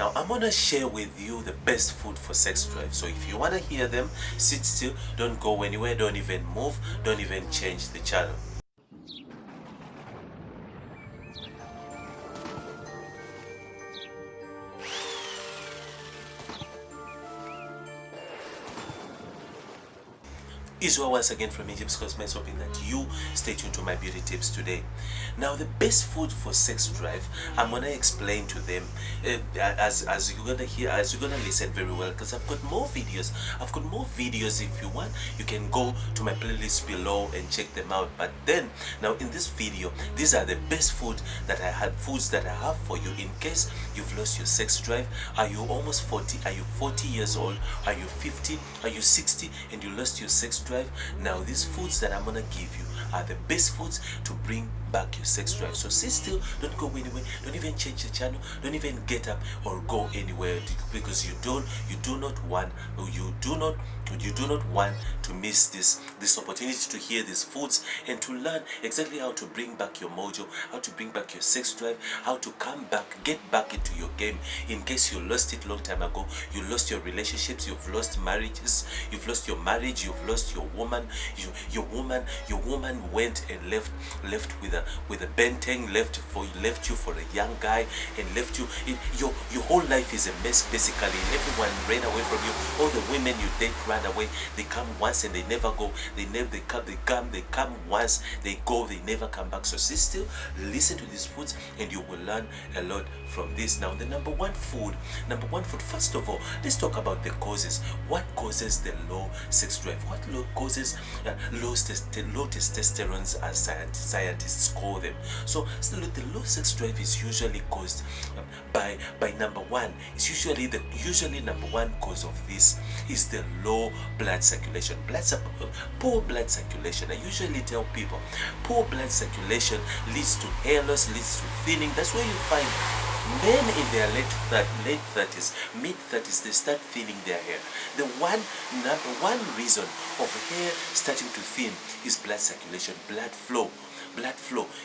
Now I'm gonna share with you the best food for sex drive. So if you wanna hear them, sit still, don't go anywhere, don't even move, don't even change the channel. Israel once again from Injibs Cosmetics, hoping that you stay tuned to my beauty tips today. Now the best food for sex drive, I'm gonna explain to them as you're gonna hear, as you're gonna listen very well, because I've got more videos. I've got more videos. If you want, you can go to my playlist below and check them out. But then now in this video, these are the best foods that I have for you in case you've lost your sex drive. Are you almost 40? Are you 40 years old? Are you 50? Are you 60 and you lost your sex drive? Now these foods that I'm gonna give you are the best foods to bring back your sex drive. So sit still, don't go anywhere, don't even change the channel, don't even get up or go anywhere, because you do not want to miss this opportunity to hear these foods and to learn exactly how to bring back your mojo, how to bring back your sex drive, how to get back into your game in case you lost it long time ago. You lost your relationships, you've lost marriages, you've lost your marriage, you've lost your woman. Your woman went and left with a benteng, left you for a young guy, and left you. Your whole life is a mess basically. Everyone ran away from you. All the women you date ran away. They come once and they never go. They come once, they go, they never come back. So sit still, listen to these foods, and you will learn a lot from this. Now the number one food. First of all, let's talk about the causes. What causes the low sex drive? What causes low testosterone, as scientists call them? So the low sex drive is usually caused by number one. It's usually number one cause of this is the low blood circulation. Poor blood circulation. I usually tell people poor blood circulation leads to hair loss, leads to thinning. That's where you find men in their late 30s, mid 30s, they start thinning their hair. The number one reason of hair starting to thin is blood circulation, blood flow.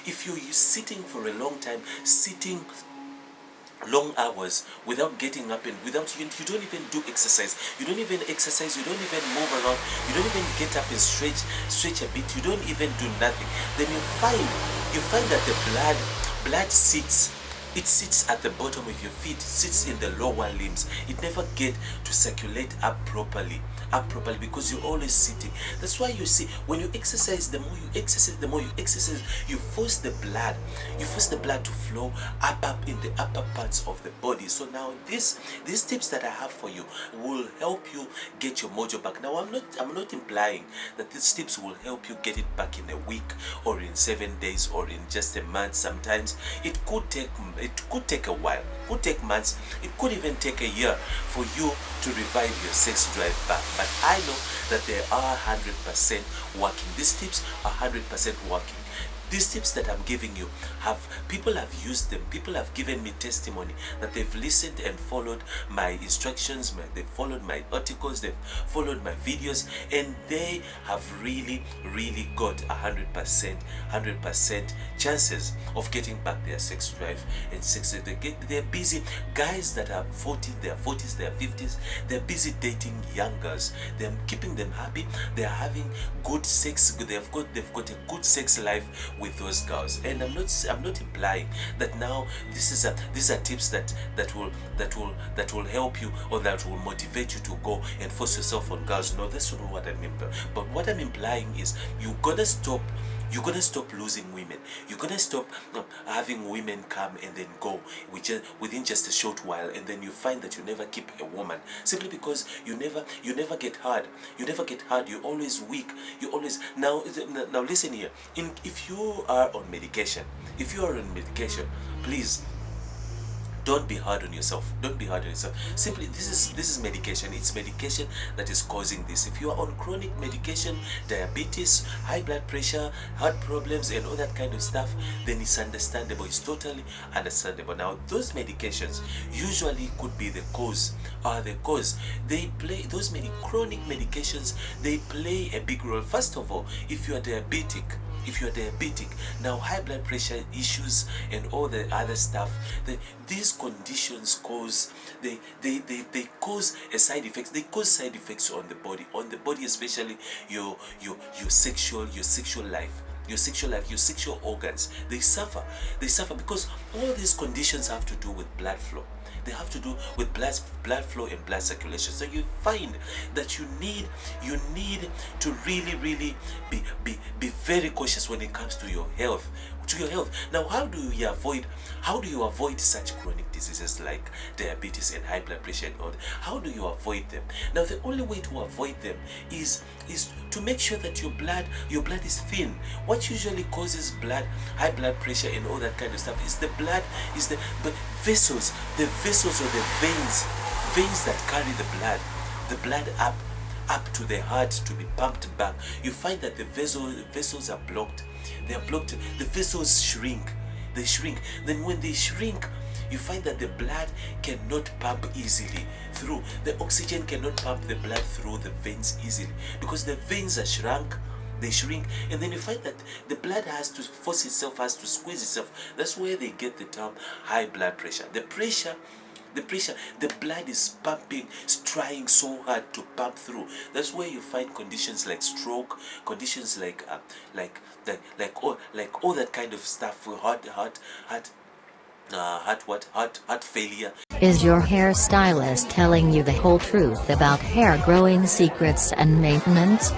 If you're sitting for a long time, sitting long hours without getting up, and you don't even do exercise, you don't even move around, you don't even get up and stretch a bit, you don't even do nothing, then you find that the blood sits at the bottom of your feet, sits in the lower limbs. It never get to circulate up properly because you're always sitting. That's why you see when you exercise, the more you exercise, you force the blood to flow up in the upper parts of the body. So now these tips that I have for you will help you get your mojo back. Now I'm not implying that these tips will help you get it back in a week or in 7 days or in just a month. Sometimes it could take a while, it could take months, it could even take a year for you to revive your sex drive back. But I know that they are 100% working. These tips are 100% working. These tips that I'm giving you, people have used them. People have given me testimony that they've listened and followed my instructions, they've followed my articles, they've followed my videos, and they have really got 100% chances of getting back their sex drive and sex. They're busy. Guys that are 40, their 40s, their 50s, they're busy dating young girls. They're keeping them happy. They're having good sex. They've got a good sex life with those girls. And I'm not implying that now these are tips that will help you or that will motivate you to go and force yourself on girls. No, that's not what I mean. But what I'm implying is you're gonna stop losing women. You're gonna stop having women come and then go within just a short while, and then you find that you never keep a woman simply because you never get hard. You're always weak. You always now listen here. If you are on medication, please don't be hard on yourself. Simply, this is medication. It's medication that is causing this. If you are on chronic medication, diabetes, high blood pressure, heart problems, and all that kind of stuff, then it's understandable. It's totally understandable. Now, those medications usually could be the cause. They play, those many chronic medications, they play a big role. First of all, if you are diabetic, if you're diabetic, now high blood pressure issues and all the other stuff, these conditions cause they cause a side effects. They cause side effects on the body, especially your sexual life. Your sexual organs, they suffer because all these conditions have to do with blood flow. They have to do with blood flow and blood circulation. So you find that you need to really be very cautious when it comes to your health. Now, how do you avoid such chronic diseases like diabetes and high blood pressure and all that? How do you avoid them? Now, the only way to avoid them is to make sure that your blood is thin. What usually causes high blood pressure and all that kind of stuff is the vessels or the veins that carry the blood up to the heart to be pumped back. You find that the vessels are blocked. They are blocked. The vessels shrink. They shrink. Then when they shrink, you find that the blood cannot pump easily through. The oxygen cannot pump the blood through the veins easily because the veins are shrunk. They shrink, and then you find that the blood has to force itself, has to squeeze itself. That's where they get the term high blood pressure. The blood is pumping, trying so hard to pump through. That's where you find conditions like stroke, conditions like all that kind of stuff. Heart failure. Is your hairstylist telling you the whole truth about hair growing secrets and maintenance?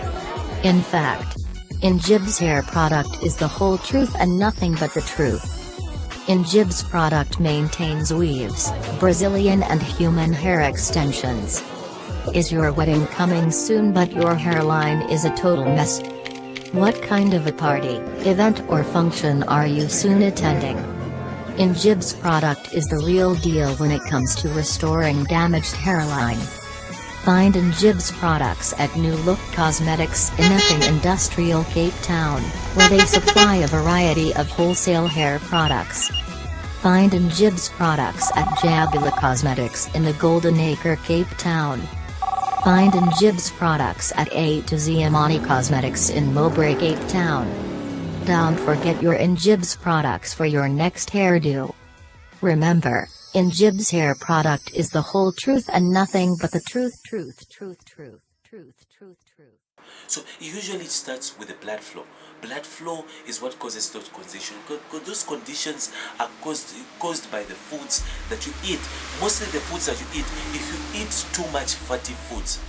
In fact, Injibs hair product is the whole truth and nothing but the truth. Injibs product maintains weaves, Brazilian and human hair extensions. Is your wedding coming soon but your hairline is a total mess? What kind of a party, event or function are you soon attending? Injibs product is the real deal when it comes to restoring damaged hairline. Find Injibs products at New Look Cosmetics in Epping Industrial, Cape Town, where they supply a variety of wholesale hair products. Find Injibs products at Jabula Cosmetics in the Golden Acre, Cape Town. Find Injibs products at A to Z Amani Cosmetics in Mowbray, Cape Town. Don't forget your Injibs products for your next hairdo. Remember, Injibs hair product is the whole truth and nothing but the truth. So usually it starts with the blood flow. Blood flow is what causes those conditions. Because those conditions are caused by the foods that you eat. Mostly the foods that you eat. If you eat too much fatty foods,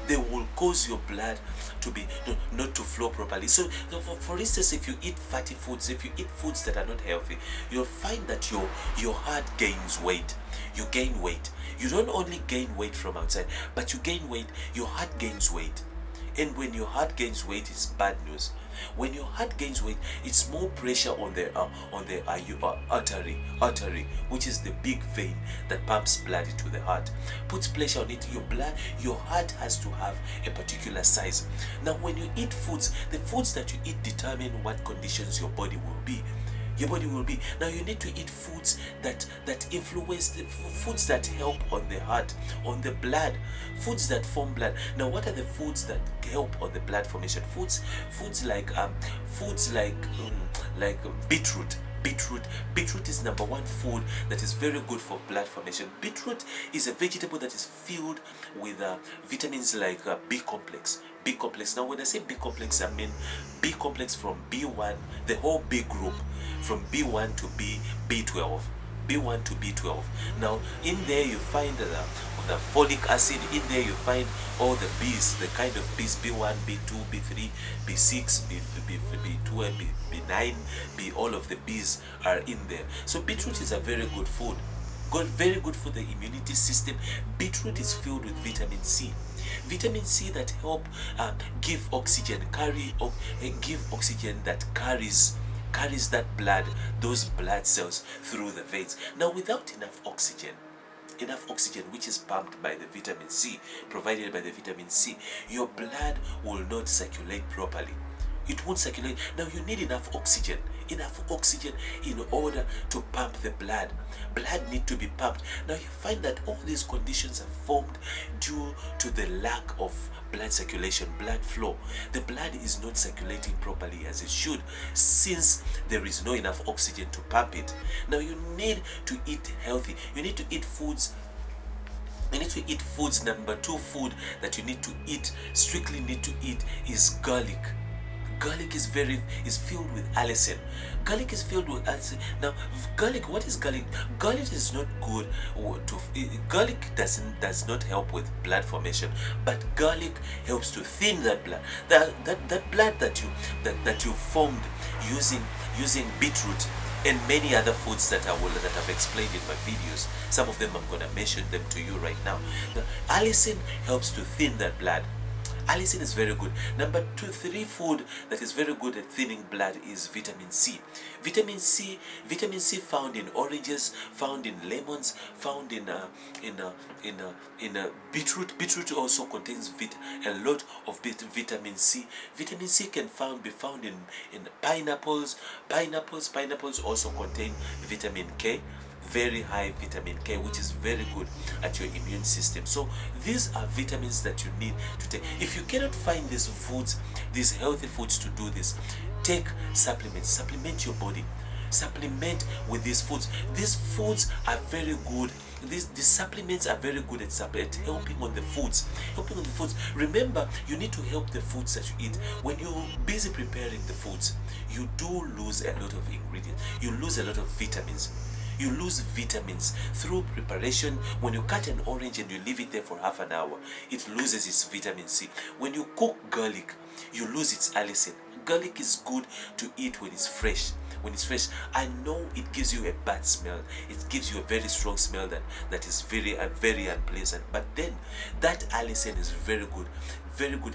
they will cause your blood to be not to flow properly. So for instance, if you eat fatty foods, if you eat foods that are not healthy, you'll find that your heart gains weight. You gain weight. You don't only gain weight from outside, but you gain weight. Your heart gains weight. And when your heart gains weight, it's bad news. When your heart gains weight, it's more pressure on the artery, which is the big vein that pumps blood into the heart. Puts pressure on it. Your heart has to have a particular size. Now, when you eat foods, the foods that you eat determine what conditions your body will be. Now you need to eat foods that influence foods that help on the heart, on the blood, foods that form blood. Now, what are the foods that help on the blood formation? Foods like beetroot. Beetroot is number one food that is very good for blood formation. Beetroot is a vegetable that is filled with vitamins like B complex. Now, when I say B complex, I mean B complex from B1, the whole B group, from B1 to B12. B1 to B12. Now, in there you find the folic acid. In there you find all the Bs, the kind of Bs, B1, B2, B3, B6, B2, and B9, all of the Bs are in there. So beetroot is a very good food. Very good for the immunity system. Beetroot is filled with vitamin C. Vitamin C that help give oxygen, give oxygen that carries that blood, those blood cells through the veins. Now, without enough oxygen, which is pumped by the vitamin C, provided by the vitamin C, your blood will not circulate properly. It won't circulate. Now you need enough oxygen in order to pump the blood. Blood need to be pumped. Now you find that all these conditions are formed due to the lack of blood circulation, blood flow. The blood is not circulating properly as it should, since there is no enough oxygen to pump it. Now you need to eat healthy. You need to eat foods. You need to eat foods. Number 2 food that you need to eat, strictly need to eat, is garlic. Garlic is filled with allicin. Garlic is filled with allicin. Now, garlic, what is garlic? Garlic is not good garlic does not help with blood formation, but garlic helps to thin that blood. That blood that you formed using beetroot and many other foods that I've explained in my videos. Some of them I'm going to mention them to you right now. The allicin helps to thin that blood. Allicin is very good. Number 3 food that is very good at thinning blood is vitamin C. Vitamin C found in oranges, found in lemons, found in beetroot. Beetroot also contains a lot of vitamin C. Vitamin C can be found in pineapples. Pineapples also contain vitamin K. Very high vitamin K, which is very good at your immune system. So these are vitamins that you need to take. If you cannot find these foods, these healthy foods to do this, take supplements. Supplement your body. Supplement with these foods. These foods are very good. These supplements are very good at helping on the foods. Remember, you need to help the foods that you eat. When you're busy preparing the foods, you do lose a lot of ingredients. You lose a lot of vitamins. You lose vitamins through preparation. When you cut an orange and you leave it there for half an hour, it loses its vitamin C. When you cook garlic, you lose its allicin. Garlic is good to eat when it's fresh. I know it gives you a bad smell. It gives you a very strong smell that is very unpleasant. But then that allicin is very good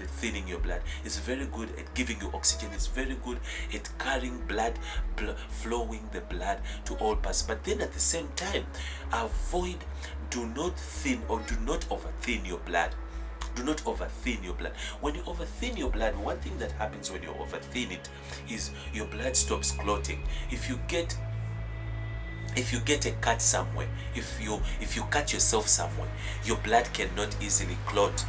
at thinning your blood. It's very good at giving you oxygen. It's very good at carrying flowing the blood to all parts. But then at the same time, do not overthin your blood. Do not overthin your blood. When you overthin your blood, one thing that happens when you overthin it is your blood stops clotting. If you get a cut somewhere, if you cut yourself somewhere, your blood cannot easily clot.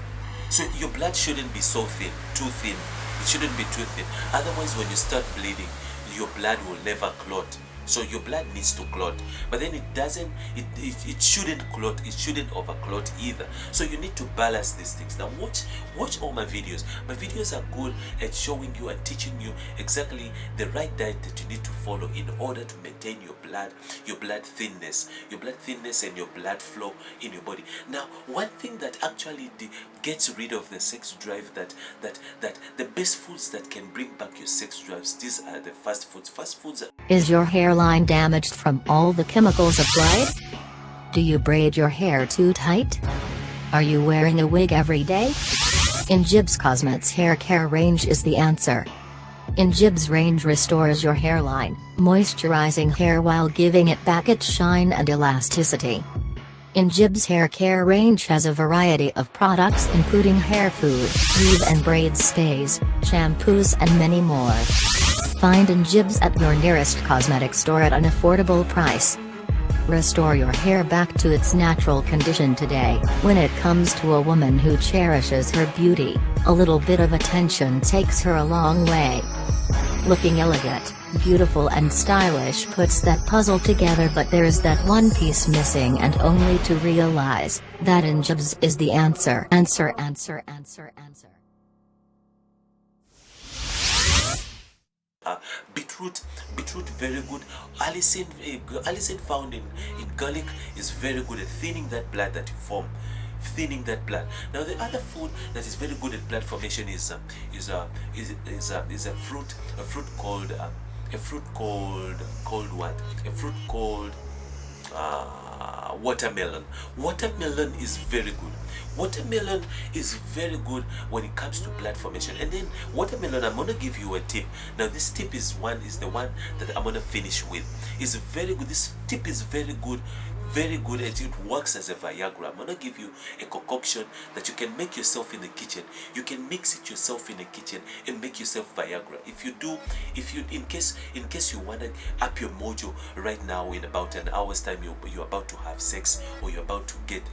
So your blood shouldn't be so thin, too thin. It shouldn't be too thin. Otherwise, when you start bleeding, your blood will never clot. So your blood needs to clot, but then it shouldn't clot, it shouldn't overclot either. So you need to balance these things. Now watch all my videos. My videos are good at showing you and teaching you exactly the right diet that you need to follow in order to maintain your blood thinness and your blood flow in your body. Now, one thing that actually gets rid of the sex drive, that the best foods that can bring back your sex drives, these are the fast foods. Is your hairline damaged from all the chemicals applied? Do you braid your hair too tight? Are you wearing a wig every day? Injibs Cosmetics Hair Care Range is the answer. Injibs range restores your hairline, moisturizing hair while giving it back its shine and elasticity. Injibs Hair Care Range has a variety of products including hair food, weave and braid stays, shampoos and many more. Find Injibs at your nearest cosmetic store at an affordable price. Restore your hair back to its natural condition today. When it comes to a woman who cherishes her beauty, a little bit of attention takes her a long way. Looking elegant, beautiful and stylish puts that puzzle together, but there's that one piece missing, and only to realize that Injibs is the answer. Answer. Beetroot very good. Allicin found in garlic is very good at thinning that blood that you form. Now the other food that is very good at blood formation is a fruit called watermelon. Watermelon is very good. Watermelon is very good when it comes to blood formation. And then watermelon, I'm gonna give you a tip. Now this tip is the one that I'm gonna finish with. It's very good. This tip is very good very good, and it works as a Viagra. I'm gonna give you a concoction that you can make yourself in the kitchen. You can mix it yourself in the kitchen and make yourself Viagra. If you in case you wanna up your mojo right now, in about an hour's time you're about to have sex, or you're about to get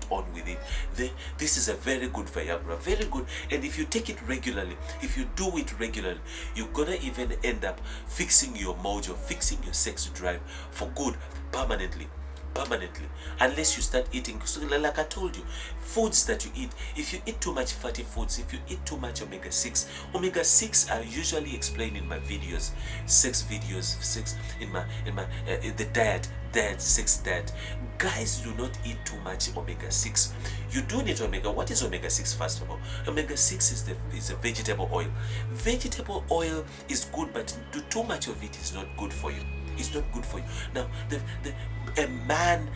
on with it, then this is a very good Viagra, very good. And if you take it regularly, if you do it regularly, you're gonna even end up fixing your mojo, fixing your sex drive for good, permanently, unless you start eating. So like I told you, foods that you eat, if you eat too much fatty foods, if you eat too much omega-6 are usually explained in my videos, sex in my the diet, sex diet. Guys, do not eat too much omega-6. You do need omega. What is omega-6? First of all, omega-6 is a vegetable oil. Vegetable oil is good, but too much of it is not good for you. It's not good for you. Now, a man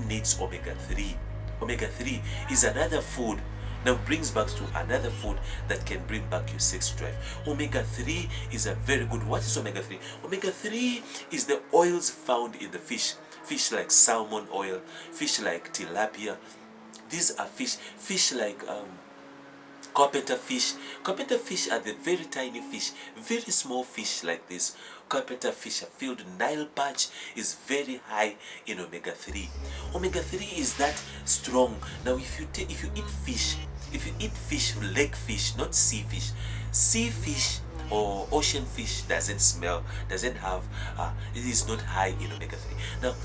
needs omega-3. Omega-3 is another food. Now brings back to another food that can bring back your sex drive. Omega-3 is a very good. What is omega-3? Omega-3 is the oils found in the fish. Fish like salmon oil, fish like tilapia. These are fish like carpenter fish. Carpenter fish are the very tiny fish, very small fish like this. Carpenter fish are filled. Nile perch is very high in omega-3. Omega-3 is that strong. Now if you eat fish, lake fish, not sea fish or ocean fish doesn't have it is not high in omega-3. Now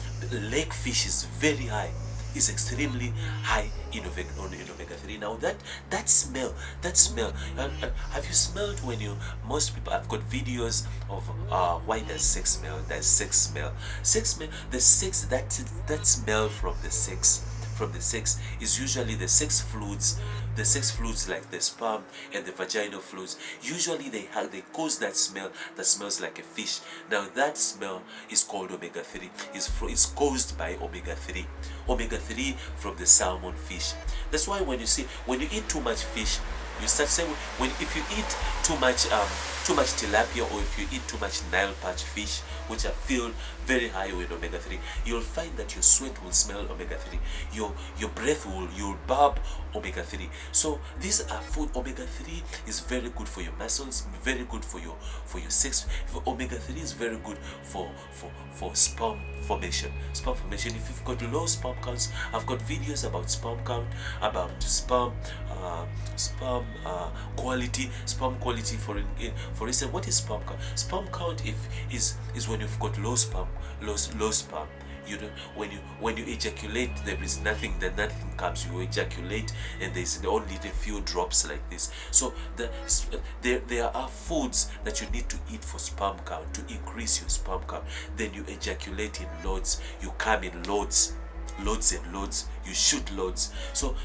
lake fish is very high, is extremely high in omega-3. Now that smell, have you smelled when most people, I've got videos of why does sex smell? That smell from the sex is usually the sex fluids like the sperm and the vaginal fluids. Usually they cause that smell that smells like a fish. Now that smell is called omega-3. It's caused by omega-3 from the salmon fish. That's why when you eat too much fish, you start saying, if you eat too much tilapia, or if you eat too much Nile perch fish, which are filled very high with omega-3, you'll find that your sweat will smell omega-3. Your breath you'll barb omega-3. So these are food. Omega-3 is very good for your muscles, very good for your sex. Omega-3 is very good for sperm formation. If you've got low sperm counts, I've got videos about sperm count, about sperm quality. For instance, what is sperm count? Sperm count is when you've got low sperm. You know, when you ejaculate, there is nothing. Then nothing comes. You ejaculate, and there's only a few drops like this. So there are foods that you need to eat for sperm count, to increase your sperm count. Then you ejaculate in loads. You come in loads and loads. You shoot loads. So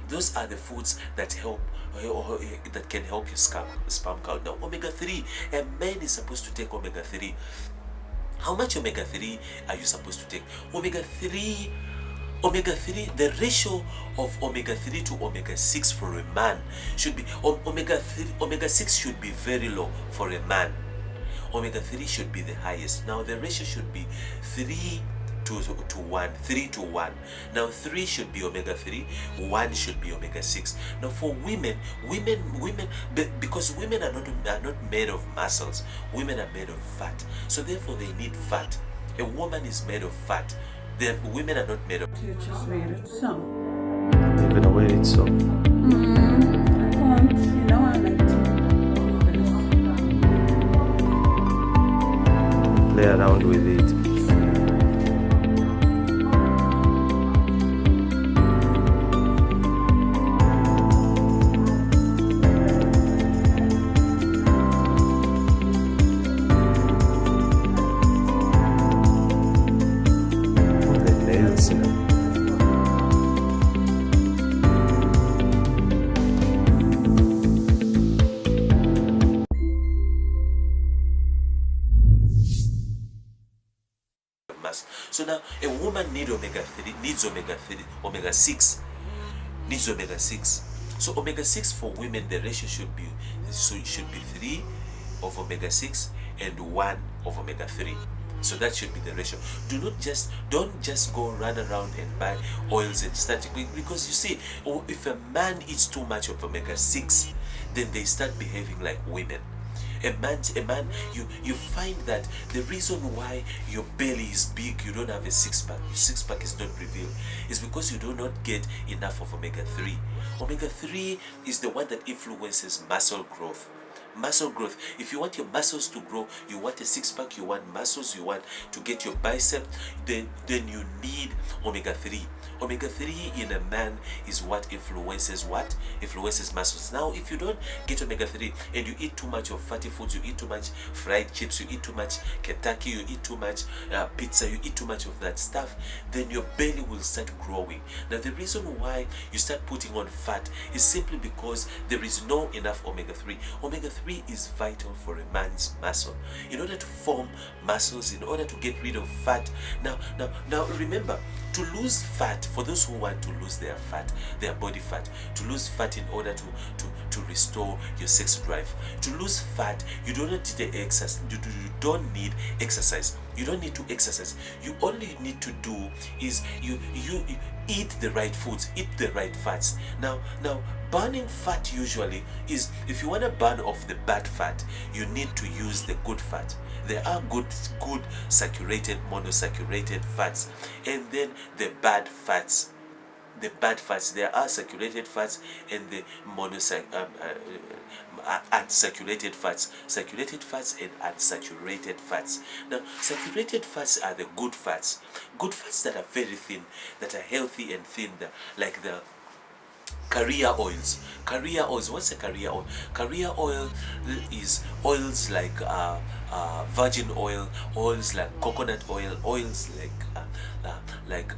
those are the foods that help, that can help your sperm count. Now omega-3, a man is supposed to take omega-3. How much omega-3 are you supposed to take? Omega-3, the ratio of omega-3 to omega-6 for a man should be, omega-6 should be very low for a man. Omega-3 should be the highest. Now the ratio should be 3 to 1. Now 3 should be omega-3, 1 should be omega-6. Now for women, because women are not made of muscles, women are made of fat. So therefore they need fat. A woman is made of fat. The women are not made of. You just read it some. You're gonna wear it so. I can't. You know I like to. Play around with it. So now a woman needs omega-6. So omega-6 for women, the ratio should be, so it should be 3 of omega-6 and 1 of omega-3. So that should be the ratio. Don't just go run around and buy oils and start, because you see, if a man eats too much of omega-6, then they start behaving like women. A man, you find that the reason why your belly is big, you don't have a six-pack, your six-pack is not revealed, is because you do not get enough of omega-3. Omega-3 is the one that influences muscle growth. Muscle growth. If you want your muscles to grow, you want a six-pack, you want muscles, you want to get your bicep, then you need omega-3. Omega-3 in a man is what influences muscles. Now, if you don't get omega-3 and you eat too much of fatty foods, you eat too much fried chips, you eat too much Kentucky, you eat too much pizza, you eat too much of that stuff, then your belly will start growing. Now, the reason why you start putting on fat is simply because there is no enough omega-3. Omega-3 is vital for a man's muscle. In order to form muscles, in order to get rid of fat. Now remember, to lose fat, for those who want to lose their fat, their body fat, to lose fat in order to restore your sex drive, to lose fat, you don't need the exercise. You don't need exercise. You don't need to exercise. You only need to do is you eat the right foods, eat the right fats. Now burning fat usually is, if you want to burn off the bad fat, you need to use the good fat. There are good saturated, monosaturated fats, and then the bad fats. The bad fats, there are saturated fats and the unsaturated fats. Saturated fats and unsaturated fats. Now, saturated fats are the good fats. Good fats that are very thin, that are healthy and thin, like the carrier oils. Carrier oils. What's a carrier oil? Carrier oil is oils like virgin oil, oils like coconut oil, oils like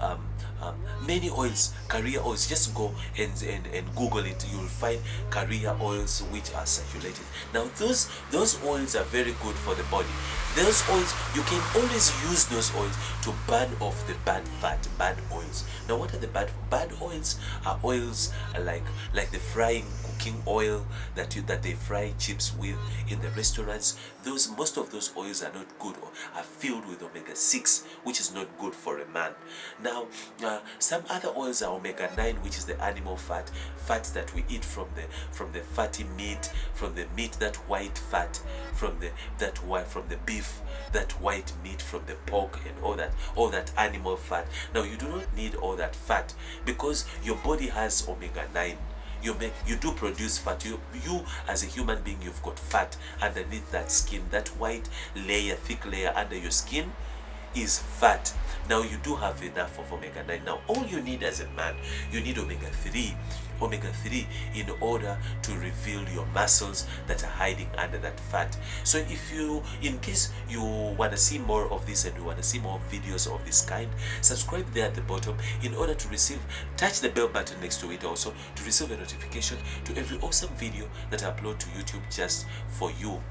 many oils, carrier oils. Just go and Google it. You will find carrier oils which are saturated. Now those oils are very good for the body. Those oils, you can always use those oils to burn off the bad fat, bad oils. Now what are the bad oils? Are oils like the frying cooking oil that they fry chips with in the restaurants. Most of those oils are not good, or are filled with omega-6, which is not good for a man. Now some other oils are omega-9, which is the animal fat that we eat from the fatty meat, from the meat, that white fat, from the beef, that white meat, from the pork, and all that animal fat. Now you do not need all that fat because your body has omega-9. You do produce fat. You as a human being, you've got fat underneath that skin. That white layer, thick layer under your skin is fat. Now you do have enough of omega-9. Now all you need as a man, you need omega-3 in order to reveal your muscles that are hiding under that fat. So in case you want to see more of this and you want to see more videos of this kind, subscribe there at the bottom in order to touch the bell button next to it also to receive a notification to every awesome video that I upload to YouTube just for you.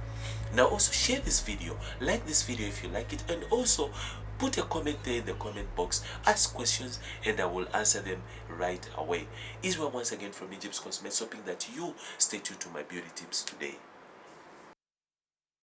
Now also share this video, like this video if you like it, and also put a comment there in the comment box, ask questions, and I will answer them right away. Israel once again from Injibs Cosmetics, hoping that you stay tuned to my beauty tips today.